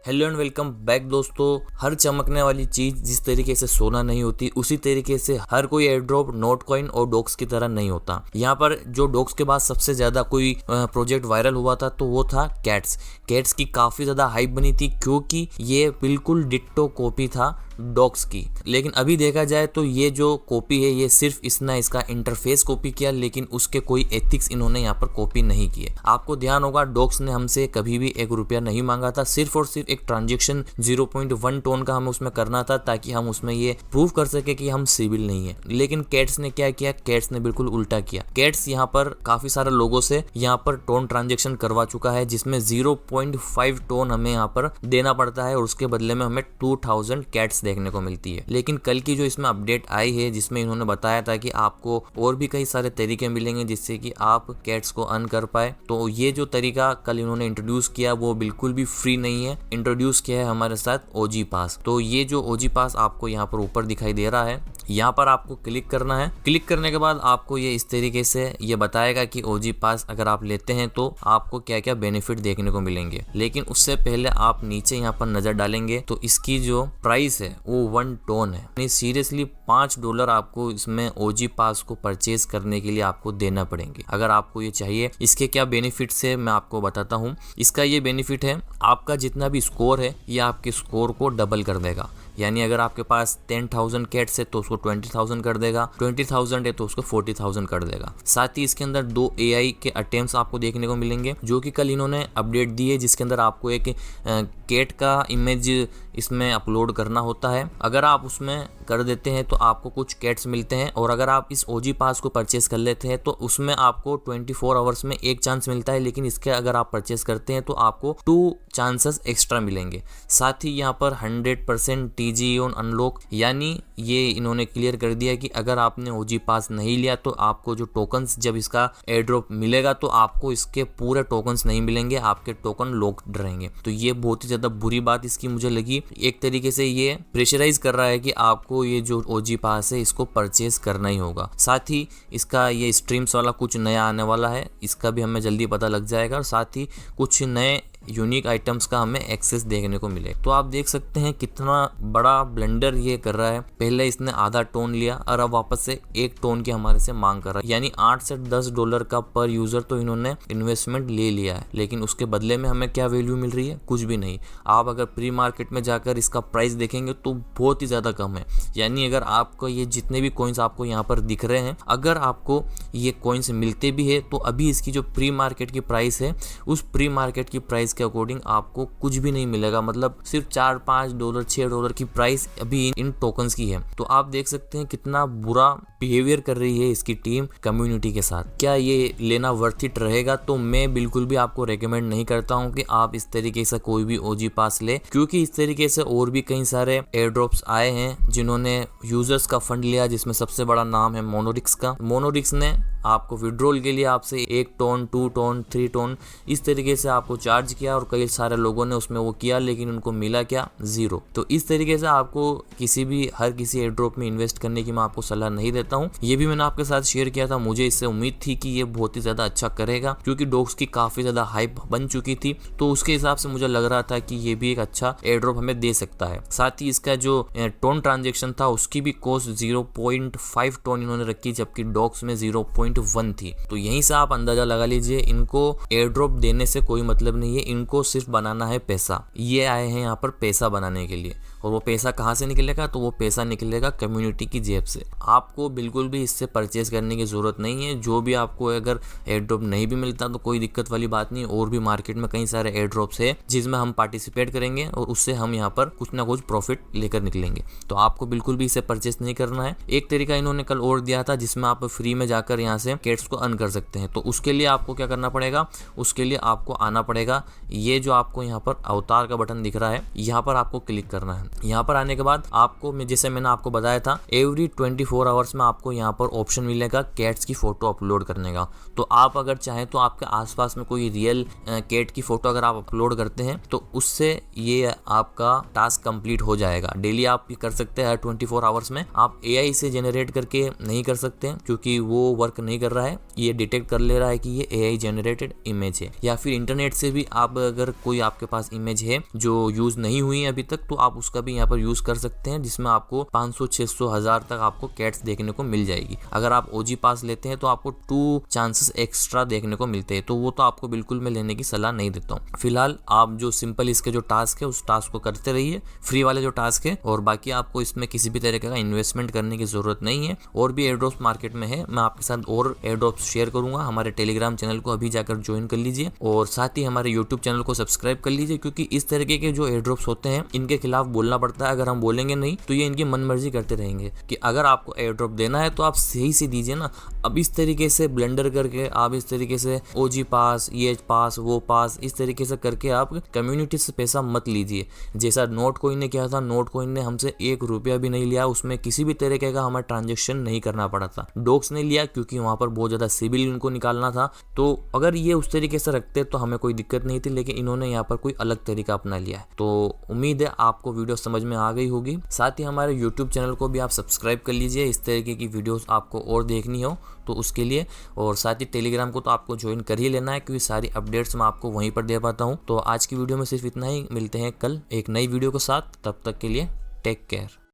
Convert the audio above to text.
Hello and welcome back दोस्तों। हर चमकने वाली चीज जिस तरीके से सोना नहीं होती, उसी तरीके से हर कोई एयर ड्रॉप नोट कॉइन और डॉक्स की तरह नहीं होता। यहाँ पर जो डॉक्स के बाद सबसे ज्यादा कोई प्रोजेक्ट वायरल हुआ था तो वो था कैट्स की काफी ज्यादा हाइप बनी थी, क्योंकि ये बिल्कुल डिट्टो कॉपी था डॉक्स की। लेकिन अभी देखा जाए तो ये जो कॉपी है ये सिर्फ इसने इसका इंटरफेस कॉपी किया, लेकिन उसके कोई एथिक्स इन्होंने यहाँ पर कॉपी नहीं किए। आपको ध्यान होगा डॉक्स ने हमसे कभी भी ₹1 नहीं मांगा था, सिर्फ और सिर्फ एक ट्रांजेक्शन 0.1 टोन का हमें उसमें करना था, ताकि हम उसमें ये प्रूव कर सके कि हम सिविल नहीं है। लेकिन कैट्स ने क्या किया, कैट्स ने बिल्कुल उल्टा किया। कैट्स यहाँ पर काफी सारे लोगों से यहाँ पर टोन ट्रांजेक्शन करवा चुका है, जिसमें 0.5 टोन हमें यहाँ पर देना पड़ता है और उसके बदले में हमें 2000 कैट्स देखने को मिलती है। लेकिन कल की जो इसमें अपडेट आई है, जिसमें इन्होंने बताया था कि आपको और भी कई सारे तरीके मिलेंगे जिससे कि आप कैट्स को अर्न कर पाए, तो ये जो तरीका कल इन्होंने इंट्रोड्यूस किया वो बिल्कुल भी फ्री नहीं है। इंट्रोड्यूस किया है हमारे साथ ओजी पास। तो ये जो ओजी पास आपको यहाँ पर ऊपर दिखाई दे रहा है, यहाँ पर आपको क्लिक करना है। क्लिक करने के बाद आपको ये इस तरीके से ये बताएगा कि ओजी पास अगर आप लेते हैं तो आपको क्या क्या बेनिफिट देखने को मिलेंगे। लेकिन उससे पहले आप नीचे यहाँ पर नजर डालेंगे तो इसकी जो प्राइस है वो 1 टोन है, यानी सीरियसली $5 आपको इसमें ओजी पास को परचेज करने के लिए आपको देना पड़ेंगे अगर आपको ये चाहिए। इसके क्या बेनिफिट्स है मैं आपको बताता हूँ। इसका ये बेनिफिट है, आपका जितना भी स्कोर है ये आपके स्कोर को डबल कर देगा। यानी अगर आपके पास 10,000 कैट्स है तो उसको 20,000 कर देगा, 20,000 है तो उसको 40,000 कर देगा। साथ ही इसके अंदर 2 AI के अटेम्प्ट्स आपको देखने को मिलेंगे, जो कि कल इन्होंने अपडेट दी है, जिसके अंदर आपको एक कैट का इमेज इसमें अपलोड करना होता है। अगर आप उसमें कर देते हैं तो आपको कुछ कैट्स मिलते हैं, और अगर आप इस ओजी पास को परचेस कर लेते हैं तो उसमें आपको 24 आवर्स में एक चांस मिलता है, लेकिन इसके अगर आप परचेस करते हैं तो आपको 2 चांसेस एक्स्ट्रा मिलेंगे। साथ ही यहाँ पर 100% TG ऑन अनलॉक, यानी ये इन्होंने क्लियर कर दिया कि अगर आपने ओजी पास नहीं लिया तो आपको जो टोकन्स, जब इसका एयर ड्रॉप मिलेगा तो आपको इसके पूरे टोकन्स नहीं मिलेंगे, आपके टोकन लॉक्ड रहेंगे। तो ये बहुत ही ज्यादा बुरी बात इसकी मुझे लगी। एक तरीके से ये प्रेशराइज कर रहा है कि आपको ये जो ओजी पास है इसको परचेज करना ही होगा। साथ ही इसका ये स्ट्रीम्स वाला कुछ नया आने वाला है, इसका भी हमें जल्दी पता लग जाएगा, और साथ ही कुछ नए यूनिक आइटम्स का हमें एक्सेस देखने को मिले। तो आप देख सकते हैं कितना बड़ा ब्लंडर ये कर रहा है। पहले इसने आधा टोन लिया और अब वापस से 1 टोन की हमारे से मांग कर रहा है, यानी $8 से $10 का पर यूजर तो इन्होंने इन्वेस्टमेंट ले लिया है। लेकिन उसके बदले में हमें क्या वैल्यू मिल रही है, कुछ भी नहीं। आप अगर प्री मार्केट में जाकर इसका प्राइस देखेंगे तो बहुत ही ज्यादा कम है। यानी अगर आपको ये जितने भी कॉइन्स आपको यहाँ पर दिख रहे हैं, अगर आपको ये कॉइन्स मिलते भी है तो अभी इसकी जो प्री मार्केट की प्राइस है, उस प्री मार्केट की प्राइस के अकॉर्डिंग आपको कुछ भी नहीं मिलेगा। मतलब सिर्फ $4-5 $6 की प्राइस अभी इन टोकन्स की है। तो आप देख सकते हैं कितना बुरा बिहेवियर कर रही है इसकी टीम कम्युनिटी के साथ। क्या ये लेना वर्थ इट रहेगा? तो मैं बिल्कुल भी आपको रेकमेंड नहीं करता हूं कि आप इस तरीके से कोई भी ओजी पास ले, क्योंकि इस तरीके से और भी कई सारे एयर ड्रॉप्स आए हैं जिन्होंने यूजर्स का फंड लिया, जिसमें सबसे बड़ा नाम है मोनोरिक्स का। मोनोरिक्स ने आपको विड्रॉल के लिए आपसे 1 टोन 2 टोन 3 टोन इस तरीके से आपको चार्ज किया, और कई सारे लोगों ने उसमें वो किया, लेकिन उनको मिला क्या, 0। तो इस तरीके से आपको हर किसी एयर ड्रॉप में इन्वेस्ट करने की मैं आपको सलाह नहीं देता हूँ। ये भी मैंने आपके साथ शेयर किया था, मुझे इससे उम्मीद थी कि ये बहुत ही ज्यादा अच्छा करेगा, क्योंकि डॉक्स की काफी ज्यादा हाइप बन चुकी थी। तो उसके हिसाब से मुझे लग रहा था कि ये भी एक अच्छा एयर ड्रॉप हमें दे सकता है। साथ ही इसका जो टोन ट्रांजेक्शन था उसकी भी कॉस्ट 0.5 टोन इन्होंने रखी, जबकि डॉक्स में 0.1 थी। तो यहीं से आप अंदाजा लगा लीजिए, इनको एयर ड्रॉप देने से कोई मतलब नहीं है, इनको सिर्फ बनाना है पैसा। ये आए हैं यहाँ पर पैसा बनाने के लिए, और वो पैसा कहाँ से निकलेगा, तो वो पैसा निकलेगा कम्युनिटी की जेब से। आपको बिल्कुल भी इससे परचेज करने की जरूरत नहीं है। जो भी आपको अगर एयर ड्रॉप नहीं भी मिलता तो कोई दिक्कत वाली बात नहीं, और भी मार्केट में कई सारे एयर ड्रॉप्स है जिसमें हम पार्टिसिपेट करेंगे और उससे हम यहाँ पर कुछ ना कुछ प्रॉफिट लेकर निकलेंगे। तो आपको बिल्कुल भी इसे परचेज नहीं करना है। एक तरीका इन्होंने कल और दिया था जिसमें आप फ्री में जाकर यहाँ से कैट्स को अर्न कर सकते हैं। तो उसके लिए आपको क्या करना पड़ेगा, उसके लिए आपको आना पड़ेगा, ये जो आपको यहाँ पर अवतार का बटन दिख रहा है, यहाँ पर आपको क्लिक करना है। यहाँ पर आने के बाद आपको, जैसे मैंने आपको बताया था, एवरी 24 आवर्स में आपको यहाँ पर ऑप्शन मिलेगा कैट्स की फोटो अपलोड करने का। तो आप अगर चाहें तो आपके आसपास में कोई रियल कैट की फोटो अगर आप अपलोड करते हैं तो उससे ये आपका टास्क कंप्लीट हो जाएगा। डेली आप ये कर सकते हैं, हर 24 आवर्स में। आप AI से जनरेट करके नहीं कर सकते क्योंकि वो वर्क नहीं कर रहा है। ये डिटेक्ट कर ले रहा है कि ये AI जनरेटेड इमेज है। या फिर इंटरनेट से भी आप अगर कोई आपके पास इमेज है जो यूज नहीं हुई है अभी तक, तो आप उसका भी यहाँ पर यूज कर सकते हैं, जिसमें आपको 500, 600, 1000 तक आपको कैट्स देखने को मिल जाएगी। अगर आप OG पास लेते हैं तो आपको 2 चांसेस एक्स्ट्रा देखने को मिलते हैं, तो वो तो आपको बिल्कुल मैं लेने की सलाह नहीं देता हूँ। फिलहाल आप जो सिंपल इसके जो टास्क है उस टास्क को करते रहिए, फ्री वाले जो टास्क है, और बाकी आपको इसमें किसी भी तरीके का इन्वेस्टमेंट करने की जरूरत नहीं है। और भी एयरड्रॉप्स मार्केट में है, मैं आपके साथ और एयरड्रॉप्स शेयर करूंगा। हमारे टेलीग्राम चैनल को अभी जाकर ज्वाइन कर लीजिए और साथ ही हमारे यूट्यूब चैनल को सब्सक्राइब कर लीजिए, क्योंकि इस तरीके के जो एयरड्रॉप्स होते हैं इनके खिलाफ बोलना पड़ता है। अगर हम बोलेंगे नहीं तो ये इनकी मनमर्जी करते रहेंगे कि अगर आपको एयरड्रॉप देना है तो आप सही से दीजिए ना। अब इस तरीके से ब्लेंडर करके आप इस तरीके से OG पास, ये पास, वो पास, इस तरीके से करके आप कम्युनिटी से पैसा मत लीजिए। जैसा नोट कॉइन ने किया था, नोट कॉइन ने हमसे 1 रुपया भी नहीं लिया, उसमें किसी भी तरीके का हमें ट्रांजेक्शन नहीं करना पड़ा था। डॉक्स ने लिया क्योंकि वहां पर बहुत ज्यादा सिबिल उनको निकालना था। तो अगर ये उस तरीके से रखते तो हमें कोई दिक्कत नहीं थी, लेकिन इन्होंने यहाँ पर कोई अलग तरीका अपना लिया है। तो उम्मीद है आपको वीडियो समझ में आ गई होगी। साथ ही हमारे यूट्यूब चैनल को भी आप सब्सक्राइब कर लीजिए, इस तरीके की वीडियोस आपको और देखनी हो तो उसके लिए। और साथ ही टेलीग्राम को तो आपको ज्वाइन कर ही लेना है, क्योंकि सारी अपडेट्स मैं आपको वहीं पर दे पाता हूँ। तो आज की वीडियो में सिर्फ इतना ही, मिलते हैं कल एक नई वीडियो के साथ, तब तक के लिए टेक केयर।